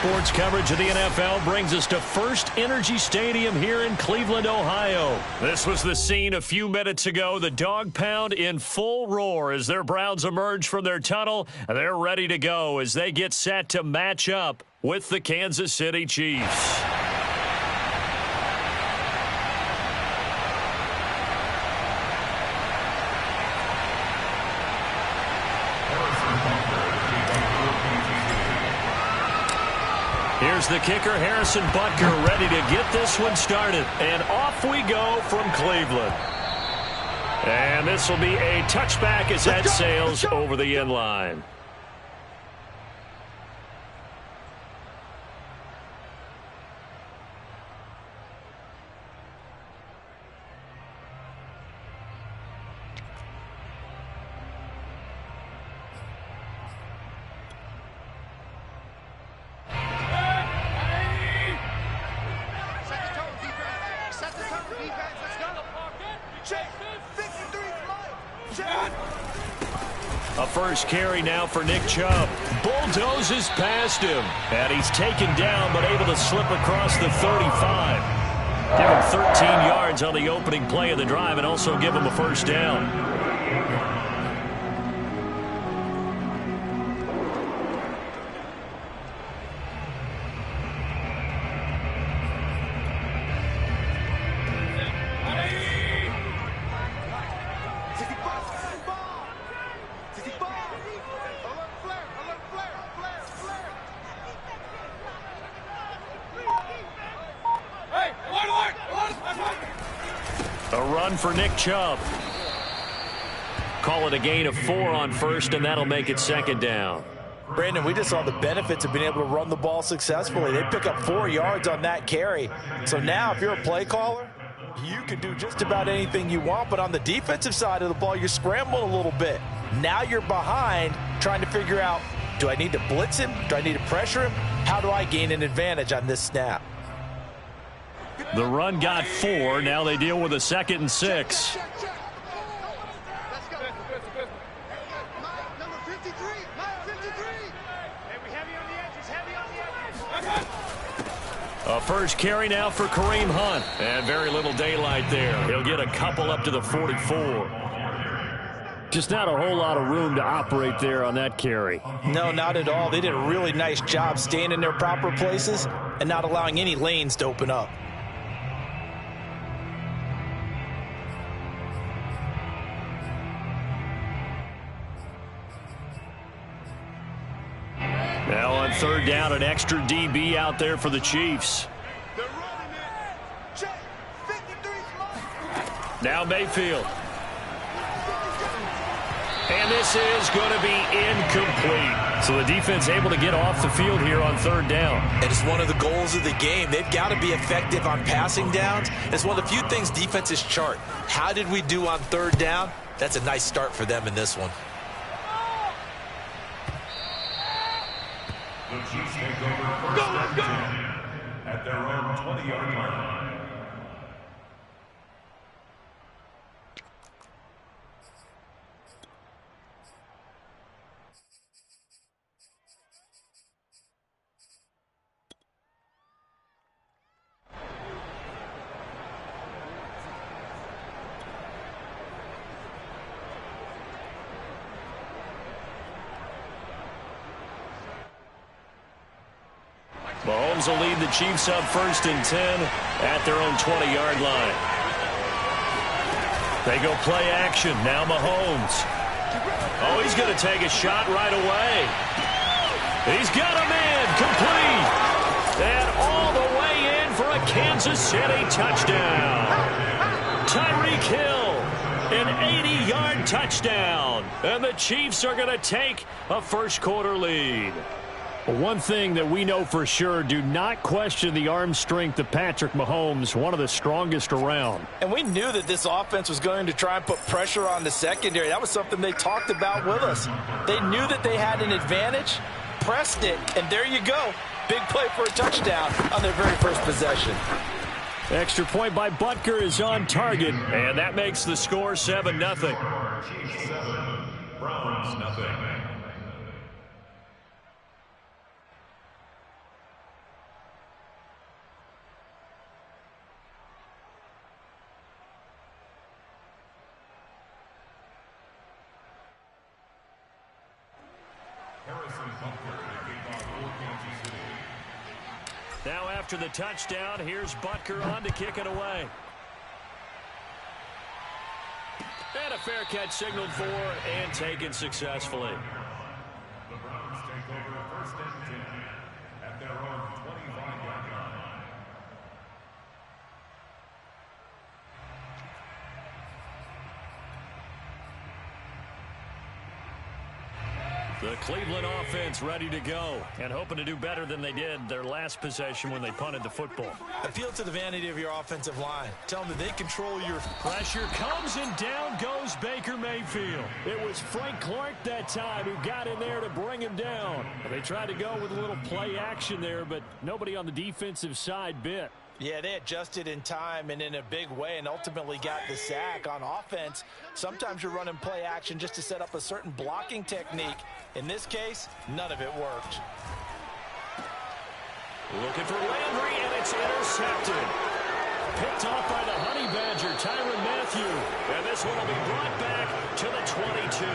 sports coverage of the NFL brings us to First Energy Stadium here in Cleveland, Ohio. This was the scene a few minutes ago. The dog pound in full roar as their Browns emerge from their tunnel. They're ready to go as they get set to match up with the Kansas City Chiefs. Here's the kicker, Harrison Butker, ready to get this one started. And off we go from Cleveland. And this will be a touchback as that sails over the end line. A first carry now for Nick Chubb. Bulldozes past him. And he's taken down but able to slip across the 35. Give him 13 yards on the opening play of the drive and also give him a first down. A run for Nick Chubb. Call it a gain of 4 on first, and that'll make it second down. Brandon, we just saw the benefits of being able to run the ball successfully. They pick up 4 yards on that carry. So now, if you're a play caller, you can do just about anything you want. But on the defensive side of the ball, you're scrambling a little bit. Now you're behind trying to figure out, do I need to blitz him? Do I need to pressure him? How do I gain an advantage on this snap? The run got 4. Now they deal with a 2nd and 6. A first carry now for Kareem Hunt. And very little daylight there. He'll get a couple up to the 44. Just not a whole lot of room to operate there on that carry. No, not at all. They did a really nice job staying in their proper places and not allowing any lanes to open up. Now on third down, an extra DB out there for the Chiefs. Now Mayfield. And this is going to be incomplete. So the defense able to get off the field here on third down. And it's one of the goals of the game. They've got to be effective on passing downs. It's one of the few things defenses chart. How did we do on third down? That's a nice start for them in this one. The Chiefs take over first and 10 at their own 20-yard line. Mahomes will lead the Chiefs up first and 10 at their own 20-yard line. They go play action. Now Mahomes. Oh, he's going to take a shot right away. He's got a man complete. And all the way in for a Kansas City touchdown. Tyreek Hill, an 80-yard touchdown. And the Chiefs are going to take a first-quarter lead. One thing that we know for sure, do not question the arm strength of Patrick Mahomes, one of the strongest around. And we knew that this offense was going to try and put pressure on the secondary. That was something they talked about with us. They knew that they had an advantage, pressed it, and there you go. Big play for a touchdown on their very first possession. Extra point by Butker is on target, and that makes the score 7-0. Chiefs 7, Browns 0. Now after the touchdown, here's Butker on to kick it away. And a fair catch signaled for and taken successfully. The Browns take over first and 10 at their own 25-yard line. The Cleveland offense ready to go and hoping to do better than they did their last possession when they punted the football. Appeal to the vanity of your offensive line. Tell them that they control your... Pressure comes and down goes Baker Mayfield. It was Frank Clark that time who got in there to bring him down. They tried to go with a little play action there, but nobody on the defensive side bit. Yeah, they adjusted in time and in a big way and ultimately got the sack. On offense, sometimes you're running play action just to set up a certain blocking technique. In this case, none of it worked. Looking for Landry, and it's intercepted. Picked off by the Honey Badger, Tyrann Mathieu. And this one will be brought back to the 22.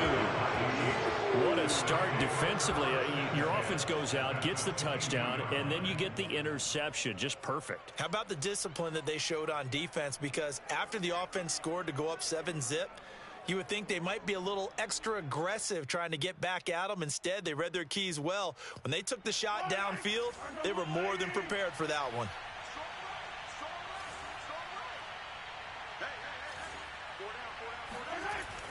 What a start defensively. Your offense goes out, gets the touchdown, and then you get the interception. Just perfect. How about the discipline that they showed on defense? Because after the offense scored to go up 7-zip, you would think they might be a little extra aggressive trying to get back at them. Instead, they read their keys well. When they took the shot downfield, they were more than prepared for that one.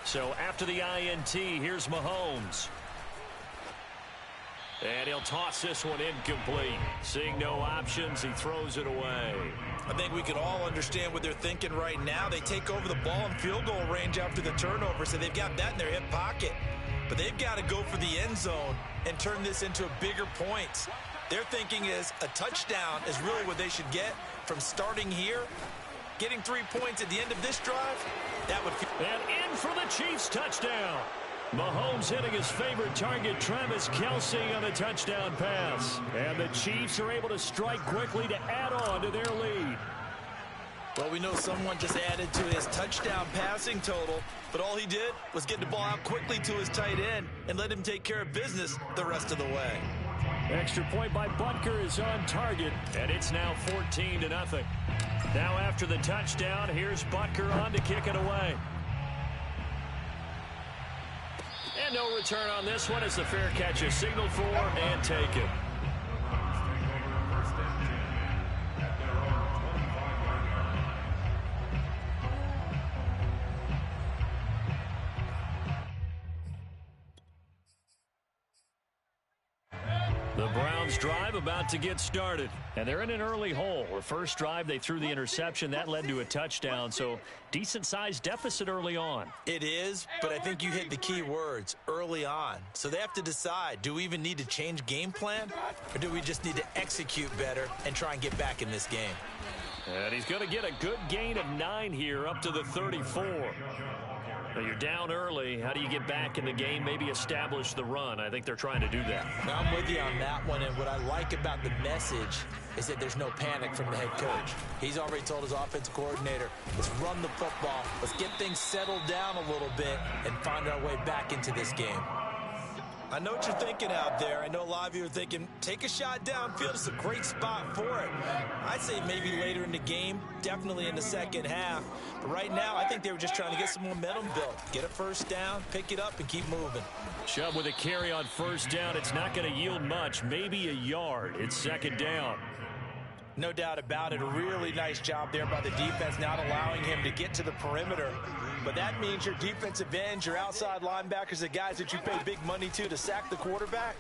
So after the INT, here's Mahomes. And he'll toss this one incomplete. Seeing no options, he throws it away. I think we can all understand what they're thinking right now. They take over the ball in field goal range after the turnover, so they've got that in their hip pocket. But they've got to go for the end zone and turn this into bigger points. Their thinking is a touchdown is really what they should get from starting here. Getting 3 points at the end of this drive, that would feel... And in for the Chiefs touchdown. Mahomes hitting his favorite target, Travis Kelce, on the touchdown pass. And the Chiefs are able to strike quickly to add on to their lead. Well, we know someone just added to his touchdown passing total, but all he did was get the ball out quickly to his tight end and let him take care of business the rest of the way. Extra point by Butker is on target, and it's now 14-0. Now after the touchdown, here's Butker on to kick it away. And no return on this one as the fair catch is signaled for and taken. The Browns drive about to get started, and they're in an early hole. The first drive, they threw the interception. That led to a touchdown, so decent-sized deficit early on. It is, but I think you hit the key words, early on. So they have to decide, do we even need to change game plan, or do we just need to execute better and try and get back in this game? And he's going to get a good gain of 9 here, up to the 34. Now you're down early. How do you get back in the game, maybe establish the run? I think they're trying to do that. Now, I'm with you on that one, and what I like about the message is that there's no panic from the head coach. He's already told his offensive coordinator, let's run the football, let's get things settled down a little bit and find our way back into this game. I know what you're thinking out there. I know a lot of you are thinking, take a shot downfield. It's a great spot for it. I'd say maybe later in the game, definitely in the second half. But right now, I think they were just trying to get some momentum built. Get a first down, pick it up, and keep moving. Chubb with a carry on first down. It's not going to yield much, maybe a yard. It's second down. No doubt about it. A really nice job there by the defense, not allowing him to get to the perimeter. But that means your defensive ends, your outside linebackers, the guys that you pay big money to sack the quarterback,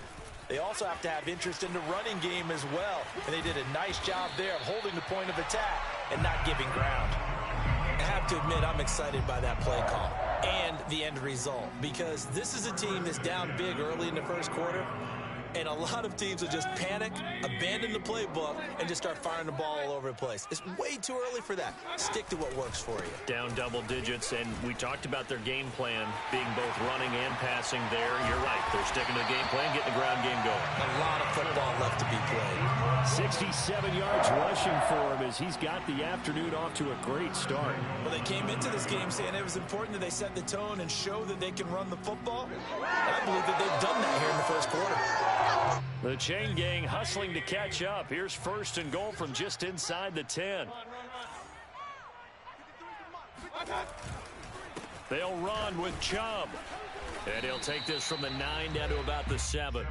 they also have to have interest in the running game as well. And they did a nice job there of holding the point of attack and not giving ground. I have to admit, I'm excited by that play call and the end result, because this is a team that's down big early in the first quarter. And a lot of teams will just panic, abandon the playbook, and just start firing the ball all over the place. It's way too early for that. Stick to what works for you. Down double digits, and we talked about their game plan being both running and passing there. You're right. They're sticking to the game plan, getting the ground game going. A lot of football left to be played. 67 yards rushing for him as he's got the afternoon off to a great start. Well, they came into this game saying it was important that they set the tone and show that they can run the football. And I believe that they've done that here in the first quarter. The chain gang hustling to catch up. Here's first and goal from just inside the 10. They'll run with Chubb. And he'll take this from the 9 down to about the 7.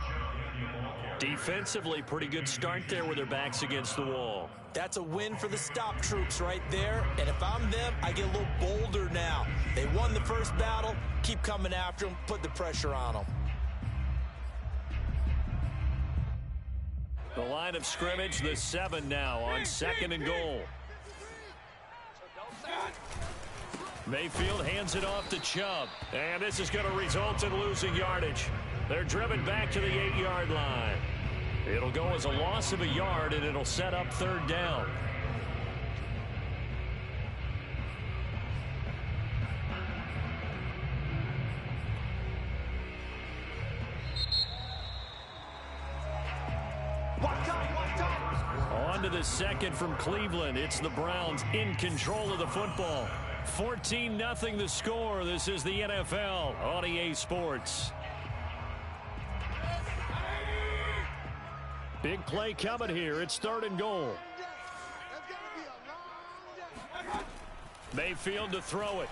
Defensively, pretty good start there with their backs against the wall. That's a win for the stop troops right there. And if I'm them, I get a little bolder now. They won the first battle. Keep coming after them. Put the pressure on them. The line of scrimmage, the 7 now on second and goal. Mayfield hands it off to Chubb. And this is going to result in losing yardage. They're driven back to the 8-yard line. It'll go as a loss of a yard, and it'll set up third down. On to the second from Cleveland. It's the Browns in control of the football. 14-0 the score. This is the NFL on EA Sports. Big play coming here. It's third and goal. Mayfield to throw it.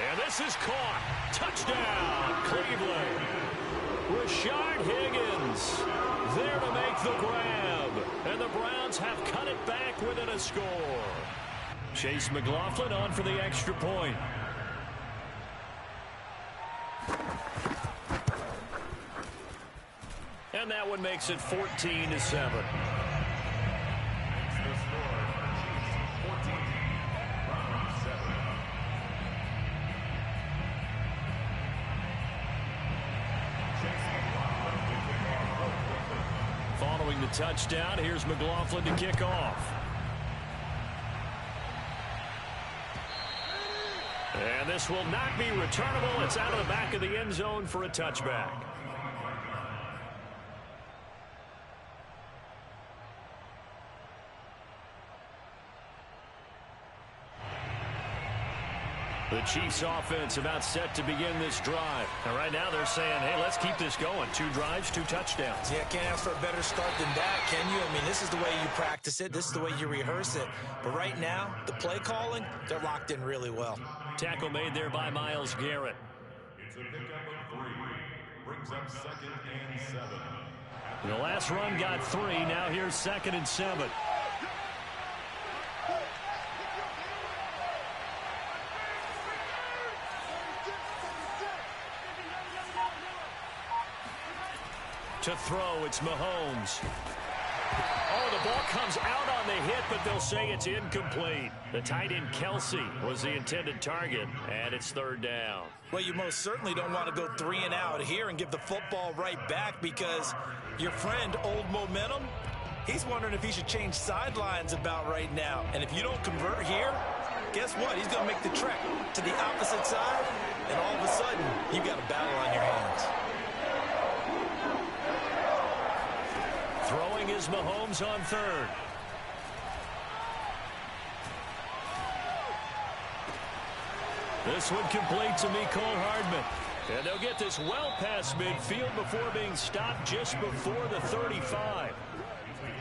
And this is caught. Touchdown, Cleveland. Rashard Higgins there to make the grab. And the Browns have cut it back within a score. Chase McLaughlin on for the extra point. And that one makes it 14-7. Following the touchdown, here's McLaughlin to kick off. And this will not be returnable. It's out of the back of the end zone for a touchback. The Chiefs offense about set to begin this drive. And right now they're saying, hey, let's keep this going. 2 drives, 2 touchdowns. Yeah, can't ask for a better start than that, can you? I mean, this is the way you practice it. This is the way you rehearse it. But right now, the play calling, they're locked in really well. Tackle made there by Myles Garrett. It's a pickup of 3. Brings up 2nd and 7. The last run got 3. Now here's 2nd and 7. To throw, it's Mahomes. Oh, the ball comes out on the hit, but they'll say it's incomplete. The tight end, Kelsey, was the intended target, and it's third down. Well, you most certainly don't want to go 3 and out here and give the football right back because your friend, Old Momentum, he's wondering if he should change sidelines about right now. And if you don't convert here, guess what? He's going to make the trek to the opposite side, and all of a sudden, you've got a battle on your hands. Throwing is Mahomes on third. This one complete to Mecole Hardman. And they'll get this well past midfield before being stopped just before the 35.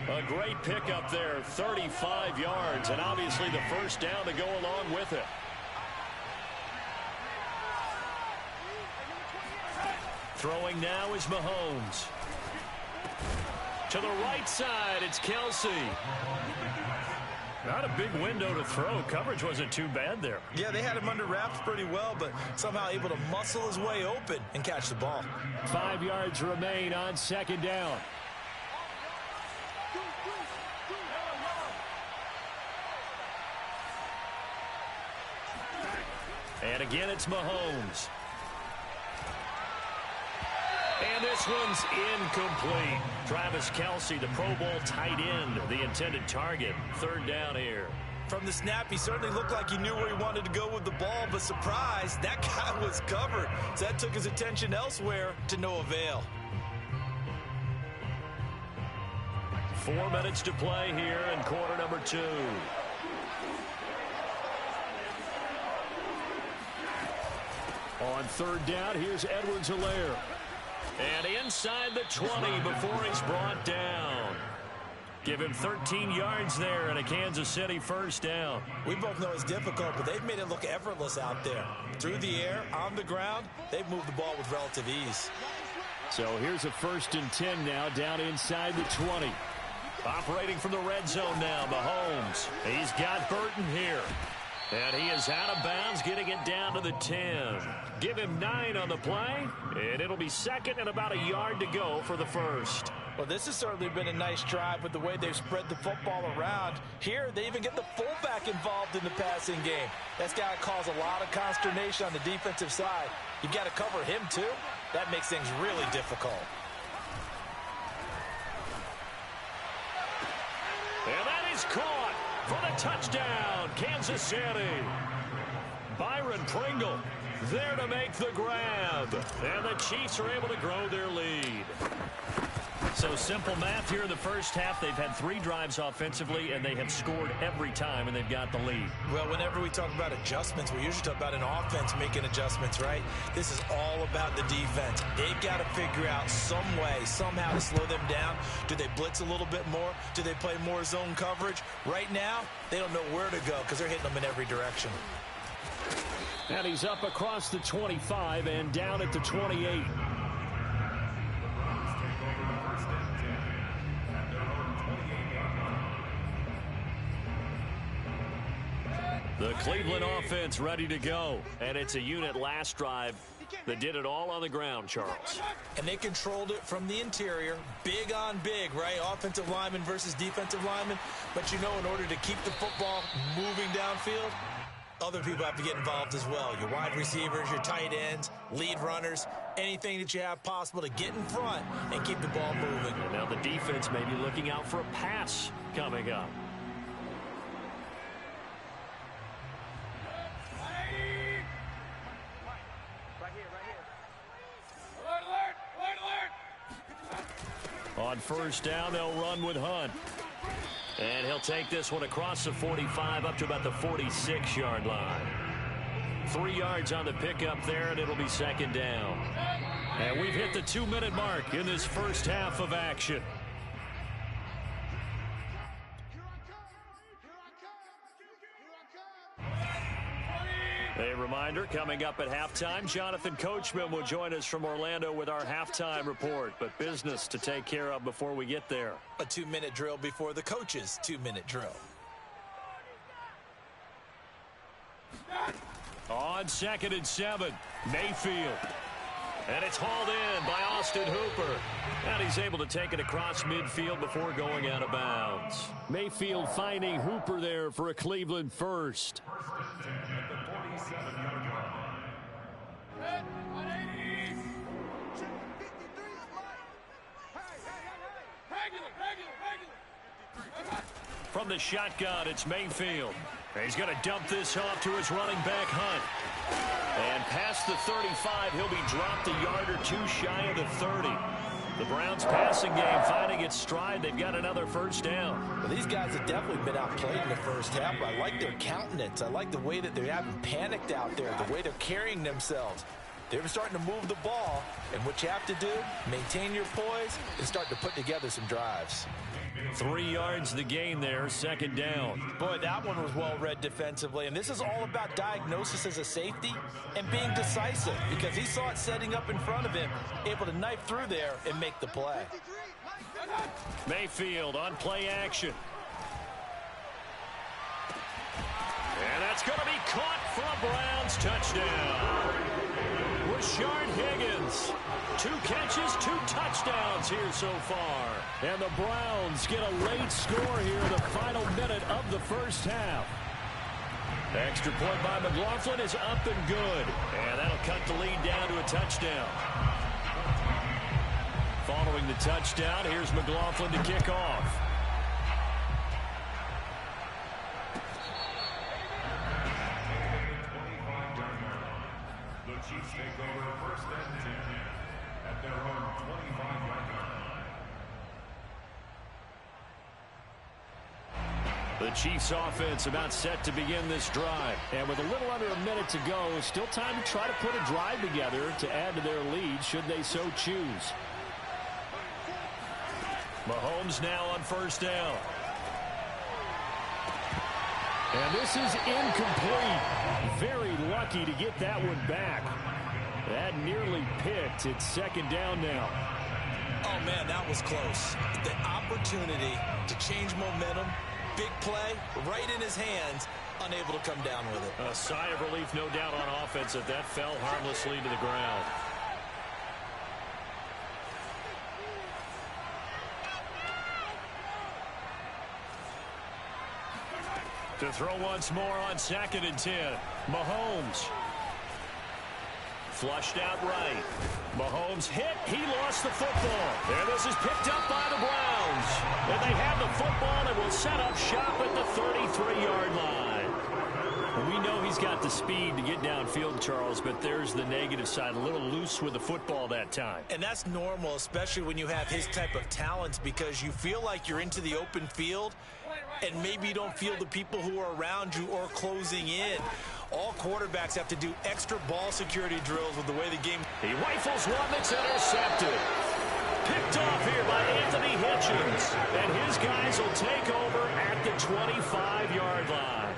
A great pickup there, 35 yards, and obviously the first down to go along with it. Throwing now is Mahomes. To the right side, it's Kelsey. Not a big window to throw. Coverage wasn't too bad there. Yeah, they had him under wraps pretty well, but somehow able to muscle his way open and catch the ball. 5 yards remain on 2nd down. And again, it's Mahomes. And this one's incomplete. Travis Kelsey, the Pro Bowl tight end, the intended target. Third down here. From the snap, he certainly looked like he knew where he wanted to go with the ball, but surprise, that guy was covered. So that took his attention elsewhere to no avail. 4 minutes to play here in quarter number 2. On third down, here's Edwards-Helaire. And inside the 20 before he's brought down. Give him 13 yards there and a Kansas City first down. We both know it's difficult, but they've made it look effortless out there. Through the air, on the ground, they've moved the ball with relative ease. So here's a 1st and 10 now, down inside the 20. Operating from the red zone now, Mahomes. He's got Burton here. And he is out of bounds, getting it down to the 10. Give him 9 on the play, and it'll be second and about a yard to go for the first. Well, this has certainly been a nice drive with the way they've spread the football around. Here, they even get the fullback involved in the passing game. That's got to cause a lot of consternation on the defensive side. You've got to cover him, too. That makes things really difficult. And that is caught for the touchdown, Kansas City. Byron Pringle there to make the grab. And the Chiefs are able to grow their lead. So simple math here in the first half. They've had 3 drives offensively, and they have scored every time, and they've got the lead. Well, whenever we talk about adjustments, we usually talk about an offense making adjustments, right? This is all about the defense. They've got to figure out some way, somehow to slow them down. Do they blitz a little bit more? Do they play more zone coverage? Right now, they don't know where to go because they're hitting them in every direction. And he's up across the 25 and down at the 28. The Cleveland offense ready to go. And it's a unit last drive that did it all on the ground, Charles. And they controlled it from the interior. Big on big, right? Offensive lineman versus defensive lineman. But you know, in order to keep the football moving downfield, other people have to get involved as well. Your wide receivers, your tight ends, lead runners, anything that you have possible to get in front and keep the ball moving. And now the defense may be looking out for a pass coming up. On first down, they'll run with Hunt. And he'll take this one across the 45 up to about the 46-yard line. 3 yards on the pickup there, and it'll be second down. And we've hit the 2-minute mark in this first half of action. A reminder, coming up at halftime, Jonathan Coachman will join us from Orlando with our halftime report, but business to take care of before we get there. A 2-minute drill before the coach's 2-minute drill. On 2nd and 7, Mayfield. And it's hauled in by Austin Hooper. And he's able to take it across midfield before going out of bounds. Mayfield finding Hooper there for a Cleveland first. From the shotgun, it's Mayfield. He's going to dump this off to his running back, Hunt. And past the 35, he'll be dropped a yard or 2 shy of the 30. The Browns passing game finding its stride. They've got another first down. Well, these guys have definitely been outplayed in the first half. I like their countenance. I like the way that they haven't panicked out there, the way they're carrying themselves. They're starting to move the ball, and what you have to do, maintain your poise and start to put together some drives. 3 yards the gain there, second down. Boy, that one was well read defensively, and this is all about diagnosis as a safety and being decisive because he saw it setting up in front of him, able to knife through there and make the play. Mayfield on play action. And that's going to be caught for a Browns touchdown. Rashard Higgins, 2 catches, 2 touchdowns here so far. And the Browns get a late score here in the final minute of the first half. Extra point by McLaughlin is up and good. And that'll cut the lead down to a touchdown. Following the touchdown, here's McLaughlin to kick off. Chiefs take over 1st and 10 at their own 25-yard line. The Chiefs offense about set to begin this drive. And with a little under a minute to go, still time to try to put a drive together to add to their lead should they so choose. Mahomes now on first down. And this is incomplete. Very lucky to get that one back. That nearly picked. It's second down now. Oh, man, that was close. The opportunity to change momentum, big play, right in his hands, unable to come down with it. A sigh of relief, no doubt, on offense that fell harmlessly to the ground. To throw once more on 2nd and 10. Mahomes. Flushed out right. Mahomes hit. He lost the football. And this is picked up by the Browns. And they have the football and will set up shop at the 33-yard line. We know he's got the speed to get downfield, Charles, but there's the negative side. A little loose with the football that time. And that's normal, especially when you have his type of talents, because you feel like you're into the open field and maybe you don't feel the people who are around you or closing in. All quarterbacks have to do extra ball security drills with the way the game. He rifles one that's intercepted. Picked off here by Anthony Hitchens. And his guys will take over at the 25-yard line.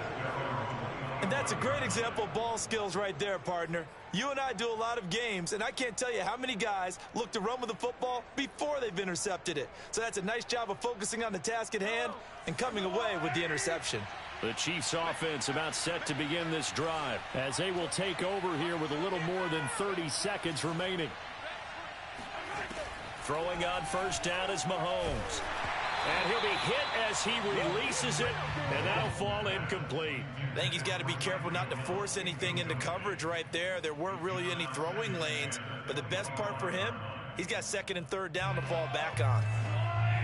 And that's a great example of ball skills right there, partner. You and I do a lot of games, and I can't tell you how many guys look to run with the football before they've intercepted it. So that's a nice job of focusing on the task at hand and coming away with the interception. The Chiefs offense about set to begin this drive as they will take over here with a little more than 30 seconds remaining. Throwing on first down is Mahomes. And he'll be hit as he releases it, and that'll fall incomplete. I think he's got to be careful not to force anything into coverage right there. There weren't really any throwing lanes, but the best part for him, he's got 2nd and 3rd down to fall back on.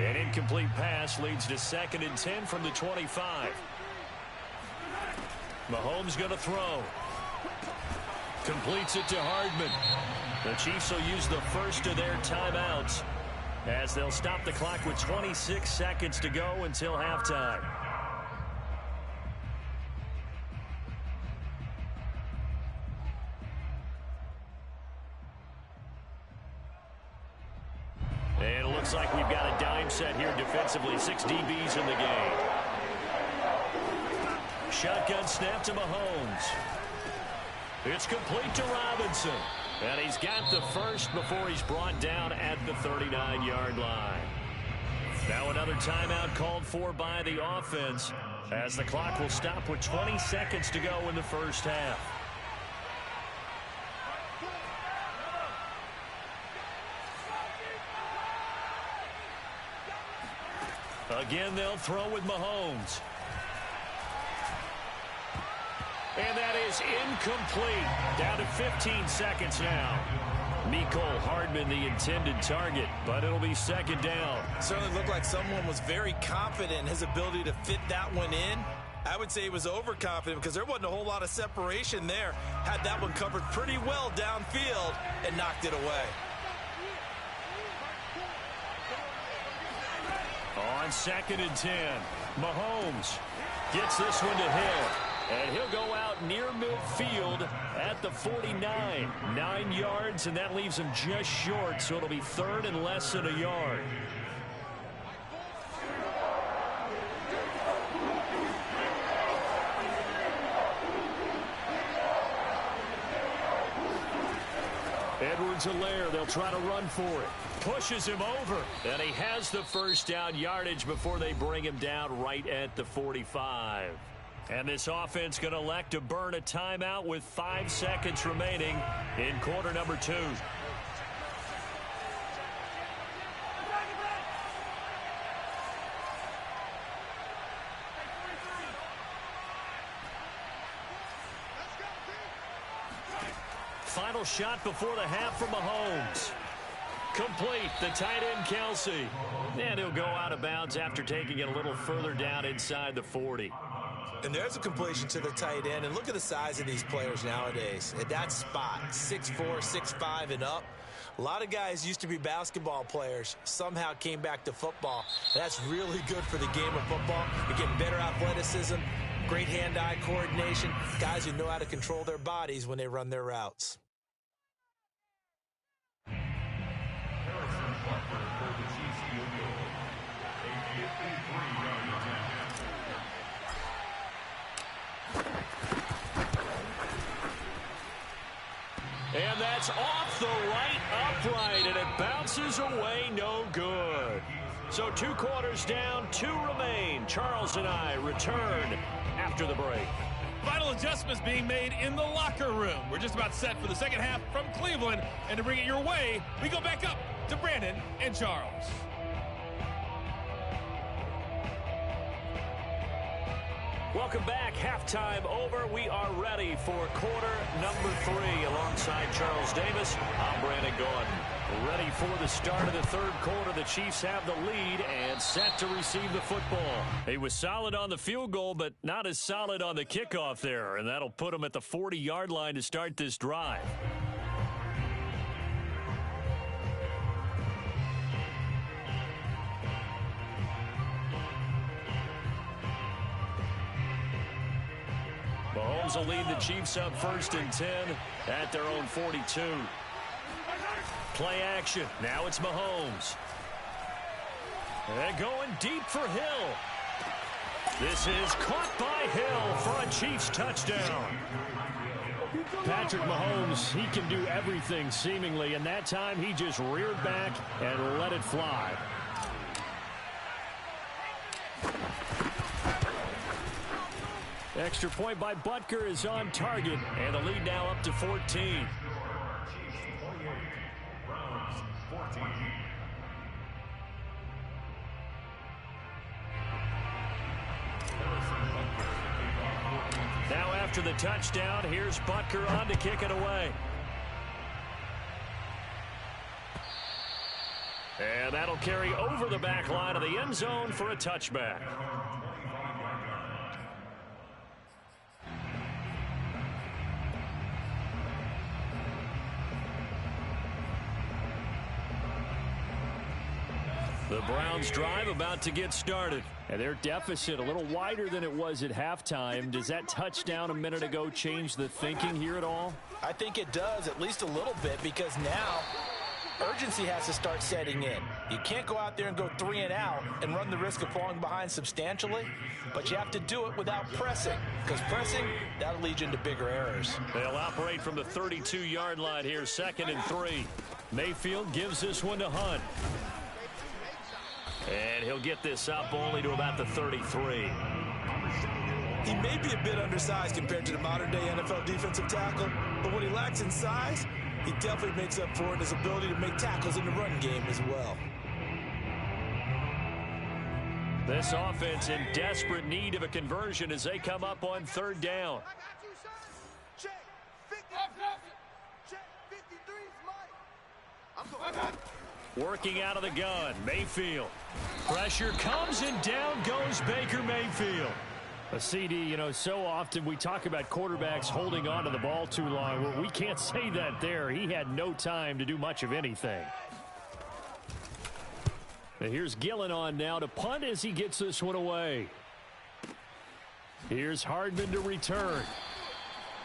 An incomplete pass leads to 2nd and 10 from the 25. Mahomes going to throw. Completes it to Hardman. The Chiefs will use the first of their timeouts as they'll stop the clock with 26 seconds to go until halftime. And it looks like we've got a dime set here defensively. 6 DBs in the game. Shotgun snap to Mahomes. It's complete to Robinson. And he's got the first before he's brought down at the 39-yard line. Now another timeout called for by the offense as the clock will stop with 20 seconds to go in the first half. Again, they'll throw with Mahomes. And that is incomplete. Down to 15 seconds now. Mecole Hardman, the intended target, but it'll be 2nd down. Certainly looked like someone was very confident in his ability to fit that one in. I would say he was overconfident because there wasn't a whole lot of separation there. Had that one covered pretty well downfield and knocked it away. On 2nd and 10, Mahomes gets this one to Hill. And he'll go out near midfield at the 49. 9 yards, and that leaves him just short, so it'll be 3rd and less than a yard. Edwards-Helaire, they'll try to run for it. Pushes him over. And he has the first down yardage before they bring him down right at the 45. And this offense going to elect to burn a timeout with 5 seconds remaining in quarter number 2. Final shot before the half from Mahomes. Complete, the tight end Kelsey. And he'll go out of bounds after taking it a little further down inside the 40. And there's a completion to the tight end. And look at the size of these players nowadays. At that spot, 6'4", 6'5", and up. A lot of guys used to be basketball players, somehow came back to football. That's really good for the game of football. You're getting better athleticism, great hand-eye coordination, guys who know how to control their bodies when they run their routes. And that's off the right upright, and it bounces away no good. So 2 quarters down, 2 remain. Charles and I return after the break. Final adjustments being made in the locker room. We're just about set for the second half from Cleveland. And to bring it your way, we go back up to Brandon and Charles. Welcome back. Halftime over. We are ready for quarter number 3. Alongside Charles Davis, I'm Brandon Gordon. Ready for the start of the third quarter. The Chiefs have the lead and set to receive the football. He was solid on the field goal, but not as solid on the kickoff there. And that'll put him at the 40-yard line to start this drive. Mahomes will lead the Chiefs up 1st and 10 at their own 42. Play action. Now it's Mahomes. And going deep for Hill. This is caught by Hill for a Chiefs touchdown. Patrick Mahomes, he can do everything seemingly, and that time he just reared back and let it fly. Extra point by Butker is on target, and the lead now up to 14. Now after the touchdown, here's Butker on to kick it away. And that'll carry over the back line of the end zone for a touchback. The Browns drive about to get started. And their deficit a little wider than it was at halftime. Does that touchdown a minute ago change the thinking here at all? I think it does, at least a little bit, because now urgency has to start setting in. You can't go out there and go 3 and out and run the risk of falling behind substantially, but you have to do it without pressing, because pressing, that'll lead you into bigger errors. They'll operate from the 32-yard line here, 2nd and 3. Mayfield gives this one to Hunt. And he'll get this up only to about the 33. He may be a bit undersized compared to the modern-day NFL defensive tackle, but what he lacks in size, he definitely makes up for it in his ability to make tackles in the run game as well. This offense in desperate need of a conversion as they come up on 3rd down. Working out of the gun, Mayfield. Pressure comes and down goes Baker Mayfield. A CD, you know, so often we talk about quarterbacks holding on to the ball too long. Well, we can't say that there. He had no time to do much of anything. And here's Gillen on now to punt as he gets this one away. Here's Hardman to return.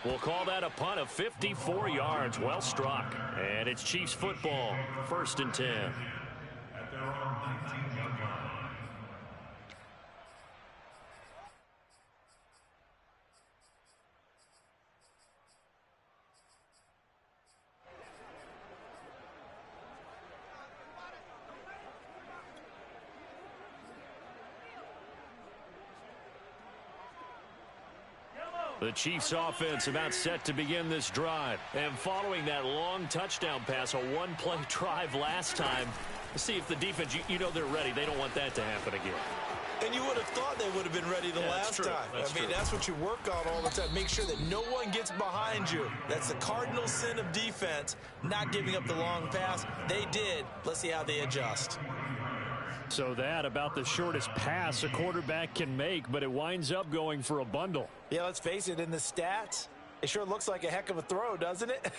We'll call that a punt of 54 yards. Well struck. And it's Chiefs football. 1st and 10. At their own 19-yard line. The Chiefs offense about set to begin this drive. And following that long touchdown pass, a one-play drive last time, see if the defense, you know they're ready. They don't want that to happen again. And you would have thought they would have been ready the last time. That's what you work on all the time. Make sure that no one gets behind you. That's the cardinal sin of defense, not giving up the long pass. They did. Let's see how they adjust. So that about the shortest pass a quarterback can make, but it winds up going for a bundle. Yeah, let's face it, in the stats, it sure looks like a heck of a throw, doesn't it?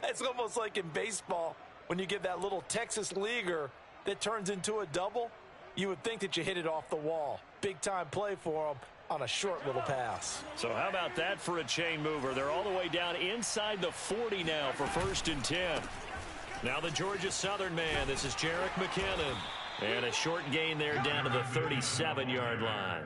It's almost like in baseball. when you get that little Texas leaguer that turns into a double, you would think that you hit it off the wall. Big-time play for him on a short little pass. So how about that for a chain mover? They're all the way down inside the 40 now for 1st and 10. Now the Georgia Southern man. This is Jerick McKinnon. And a short gain there down to the 37-yard line.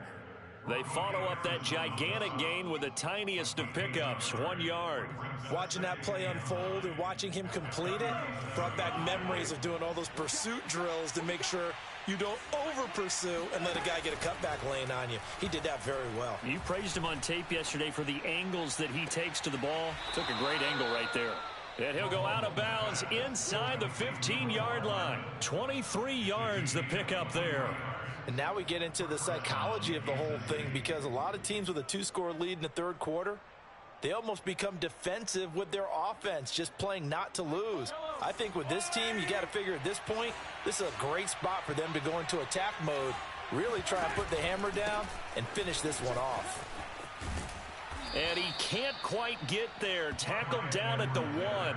They follow up that gigantic gain with the tiniest of pickups, 1 yard. Watching that play unfold and watching him complete it brought back memories of doing all those pursuit drills to make sure you don't over-pursue and let a guy get a cutback lane on you. He did that very well. You praised him on tape yesterday for the angles that he takes to the ball. Took a great angle right there. And he'll go out of bounds inside the 15-yard line. 23 yards the pickup there. And now we get into the psychology of the whole thing, because a lot of teams with a 2-score lead in the third quarter, they almost become defensive with their offense, just playing not to lose. I think with this team, you got to figure at this point, this is a great spot for them to go into attack mode, really try and put the hammer down and finish this one off. And he can't quite get there. Tackled down at the 1.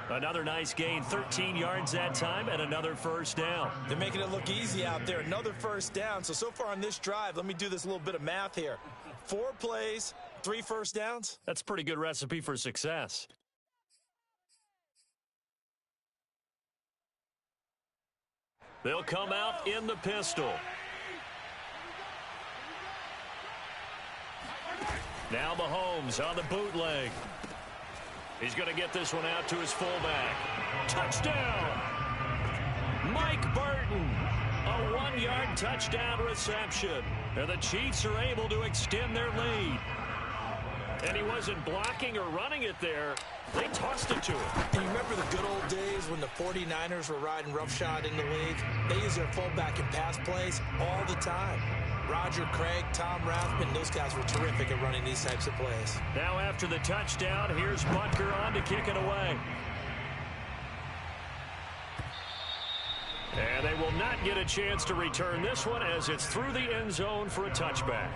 Another nice gain, 13 yards that time, and another first down. They're making it look easy out there. Another first down. So far on this drive, let me do this little bit of math here. 4 plays, 3 first downs. That's a pretty good recipe for success. They'll come out in the pistol. Now Mahomes on the bootleg. He's going to get this one out to his fullback. Touchdown! Mike Burton. A 1-yard touchdown reception. And the Chiefs are able to extend their lead. And he wasn't blocking or running it there. They tossed it to him. And you remember the good old days when the 49ers were riding roughshod in the league? They used their fullback in pass plays all the time. Roger Craig, Tom Rathman, those guys were terrific at running these types of plays. Now after the touchdown, here's Butker on to kick it away. And they will not get a chance to return this one as it's through the end zone for a touchback.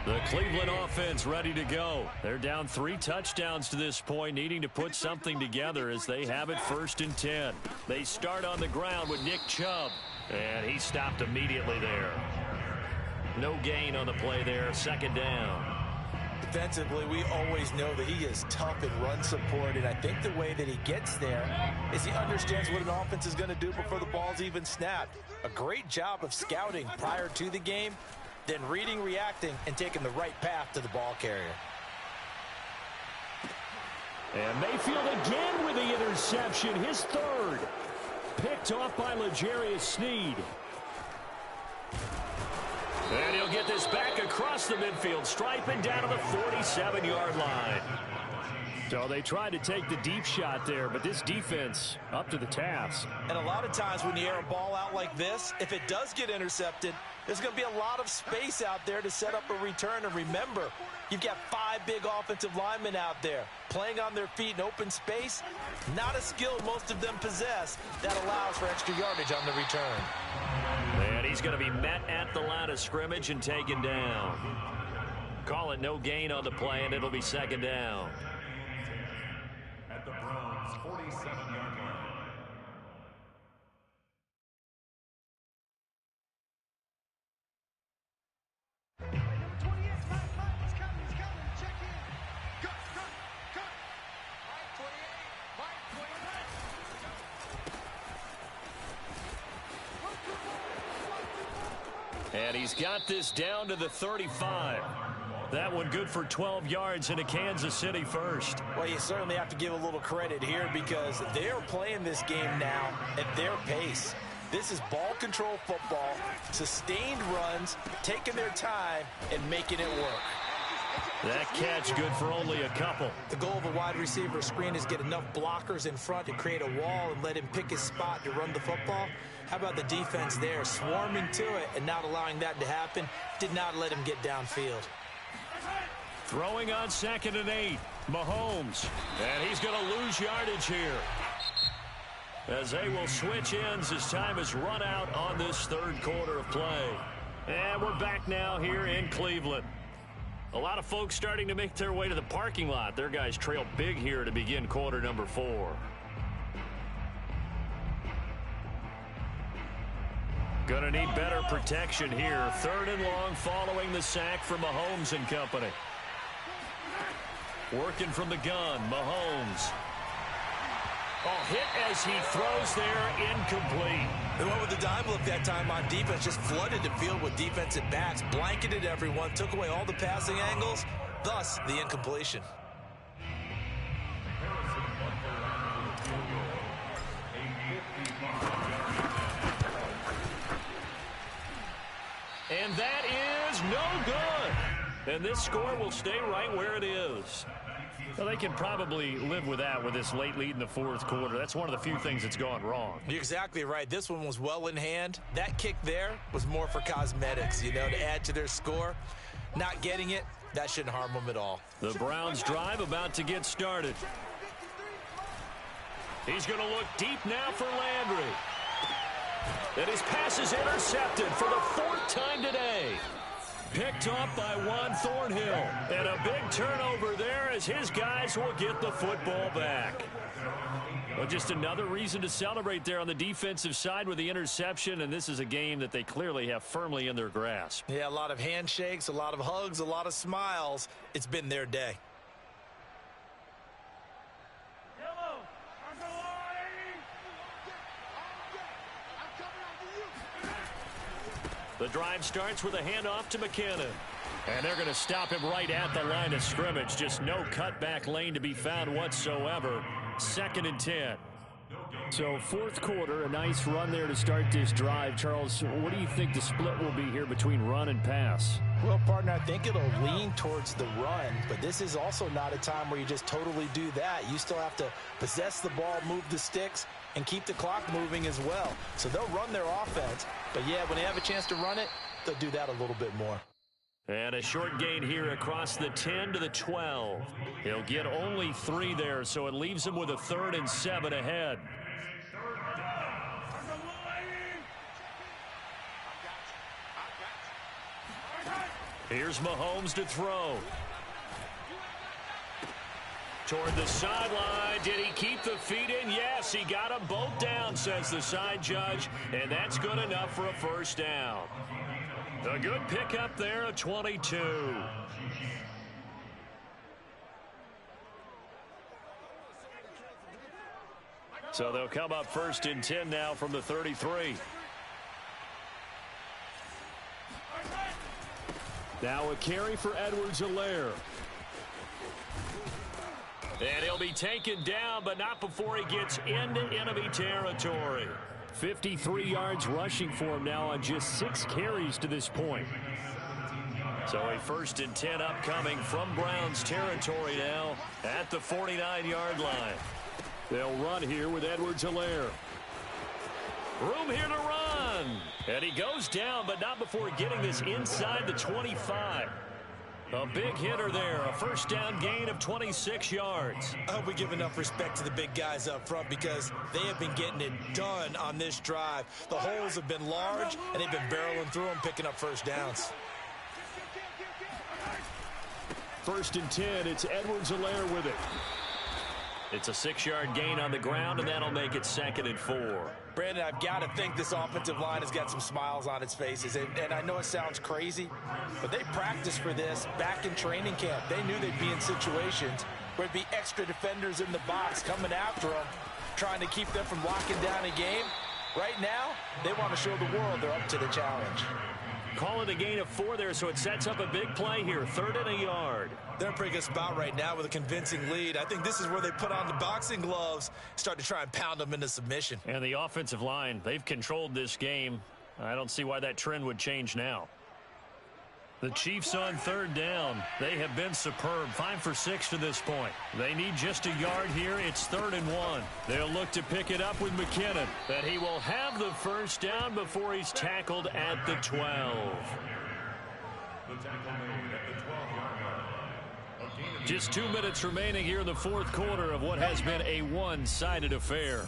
The Cleveland offense ready to go. They're down 3 touchdowns to this point, needing to put something together as they have it 1st and 10. They start on the ground with Nick Chubb. And he stopped immediately there. No gain on the play there. 2nd down. Defensively, we always know that he is tough in run support, and I think the way that he gets there is he understands what an offense is going to do before the ball's even snapped. A great job of scouting prior to the game, then reading, reacting, and taking the right path to the ball carrier. And Mayfield again with the interception, his 3rd. Picked off by L'Jarius Sneed. And he'll get this back across the midfield stripe and down to the 47-yard line. So they tried to take the deep shot there, but this defense up to the task. And a lot of times when you air a ball out like this, if it does get intercepted, there's going to be a lot of space out there to set up a return. And remember, you've got 5 big offensive linemen out there playing on their feet in open space. Not a skill most of them possess that allows for extra yardage on the return. And he's going to be met at the line of scrimmage and taken down. Call it no gain on the play, and it'll be 2nd down. At the Browns' 47-yard line. And he's got this down to the 35. That one good for 12 yards into Kansas City 1st. Well, you certainly have to give a little credit here because they're playing this game now at their pace. This is ball control football, sustained runs, taking their time, and making it work. That catch good for only a couple. The goal of a wide receiver screen is get enough blockers in front to create a wall and let him pick his spot to run the football. How about the defense there, swarming to it and not allowing that to happen? Did not let him get downfield. Throwing on 2nd and 8, Mahomes. And he's going to lose yardage here, as they will switch ends as time is run out on this 3rd quarter of play. And we're back now here in Cleveland. A lot of folks starting to make their way to the parking lot. Their guys trail big here to begin quarter number 4. Gonna need better protection here. 3rd and long following the sack from Mahomes and company. Working from the gun, Mahomes. Oh, hit as he throws there, incomplete. They went with the dive look that time on defense, just flooded the field with defensive backs, blanketed everyone, took away all the passing angles, thus the incompletion. And that is no good. And this score will stay right where it is. Well, they can probably live with that with this late lead in the 4th quarter. That's one of the few things that's gone wrong. You're exactly right. This one was well in hand. That kick there was more for cosmetics, you know, to add to their score. Not getting it, that shouldn't harm them at all. The Browns drive about to get started. He's going to look deep now for Landry. And his pass is intercepted for the 4th time today. Picked off by Juan Thornhill. And a big turnover there as his guys will get the football back. Well, just another reason to celebrate there on the defensive side with the interception, and this is a game that they clearly have firmly in their grasp. Yeah, a lot of handshakes, a lot of hugs, a lot of smiles. It's been their day. The drive starts with a handoff to McKinnon. And they're going to stop him right at the line of scrimmage. Just no cutback lane to be found whatsoever. 2nd and 10. So 4th quarter, a nice run there to start this drive. Charles, what do you think the split will be here between run and pass? Well, partner, I think it'll lean towards the run, but this is also not a time where you just totally do that. You still have to possess the ball, move the sticks, and keep the clock moving as well. So they'll run their offense, but yeah, when they have a chance to run it, they'll do that a little bit more. And a short gain here across the 10 to the 12. He'll get only 3 there, so it leaves him with a 3rd and 7 ahead. Here's Mahomes to throw. Toward the sideline. Did he keep the feet in? Yes, he got them both down, says the side judge, and that's good enough for a 1st down. A good pickup there, a 22. So they'll come up 1st and 10 now from the 33. Now a carry for Edwards-Helaire. And he'll be taken down, but not before he gets into enemy territory. 53 yards rushing for him now on just 6 carries to this point. So a 1st and 10 upcoming from Browns territory now at the 49-yard line. They'll run here with Edwards-Helaire. Room here to run. And he goes down, but not before getting this inside the 25. A big hitter there, a 1st down gain of 26 yards. I hope we give enough respect to the big guys up front because they have been getting it done on this drive. The holes have been large, and they've been barreling through them, picking up 1st downs. 1st and 10, it's Edwards-Helaire with it. It's a 6-yard gain on the ground, and that'll make it 2nd and 4. Brandon, I've got to think this offensive line has got some smiles on its faces. And I know it sounds crazy, but they practiced for this back in training camp. They knew they'd be in situations where there'd be extra defenders in the box coming after them, trying to keep them from locking down a game. Right now, they want to show the world they're up to the challenge. Call it a gain of 4 there, so it sets up a big play here. 3rd and a yard. They're in a pretty good spot right now with a convincing lead. I think this is where they put on the boxing gloves, start to try and pound them into submission. And the offensive line, they've controlled this game. I don't see why that trend would change now. The Chiefs on 3rd down. They have been superb. 5 for 6 to this point. They need just a yard here. It's 3rd and 1. They'll look to pick it up with McKinnon. And he will have the 1st down before he's tackled at the 12. Just 2 minutes remaining here in the 4th quarter of what has been a one-sided affair.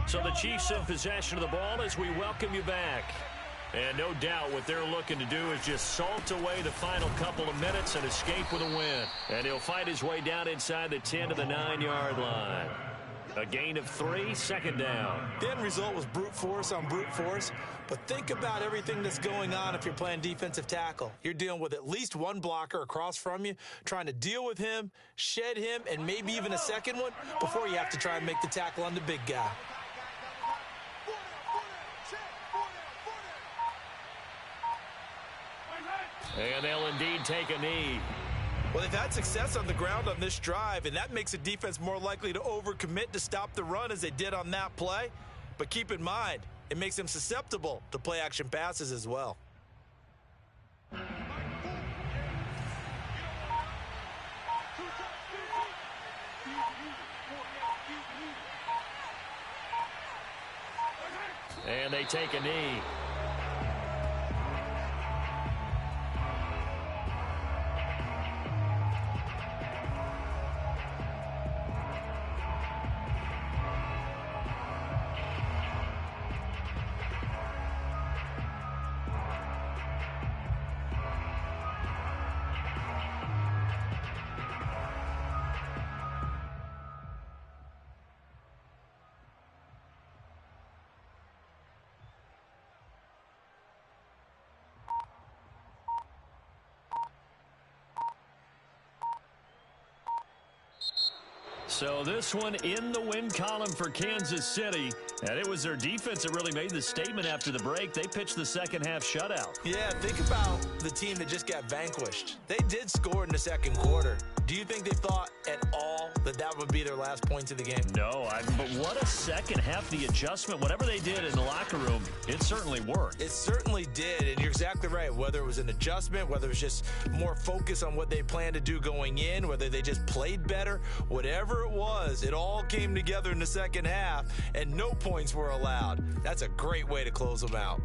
So the Chiefs in possession of the ball as we welcome you back. And no doubt what they're looking to do is just salt away the final couple of minutes and escape with a win. And he'll fight his way down inside the 10 to the 9-yard line. A gain of 3, second down. The end result was brute force on brute force, but think about everything that's going on if you're playing defensive tackle. You're dealing with at least one blocker across from you, trying to deal with him, shed him, and maybe even a second one before you have to try and make the tackle on the big guy. And they'll indeed take a knee. Well, they've had success on the ground on this drive, and that makes a defense more likely to overcommit to stop the run as they did on that play. But keep in mind, it makes them susceptible to play-action passes as well. And they take a knee. So this one in the win column for Kansas City. And it was their defense that really made the statement after the break. They pitched the second half shutout. Yeah, think about the team that just got vanquished. They did score in the second quarter. Do you think they thought at all that that would be their last points of the game? No, but what a second half, the adjustment. Whatever they did in the locker room, it certainly worked. It certainly did, and you're exactly right. Whether it was an adjustment, whether it was just more focus on what they planned to do going in, whether they just played better, whatever it was, it all came together in the second half, and no points were allowed. That's a great way to close them out.